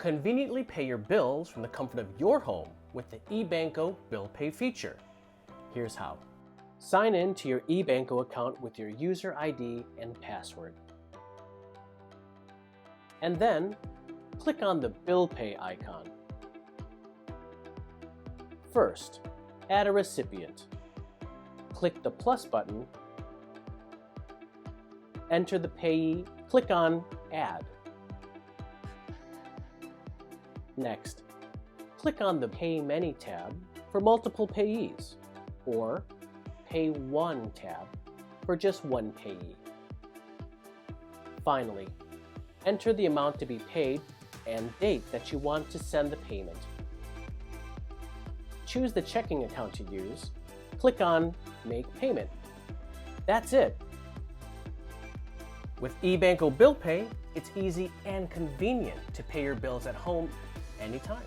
Conveniently pay your bills from the comfort of your home with the eBanco Bill Pay feature. Here's how. Sign in to your eBanco account with your user ID and password. And then, click on the Bill Pay icon. First, add a recipient. Click the plus button, enter the payee, click on Add. Next, click on the Pay Many tab for multiple payees, or Pay One tab for just one payee. Finally, enter the amount to be paid and date that you want to send the payment. Choose the checking account to use, click on Make Payment. That's it! With eBanco Bill Pay, it's easy and convenient to pay your bills at home anytime.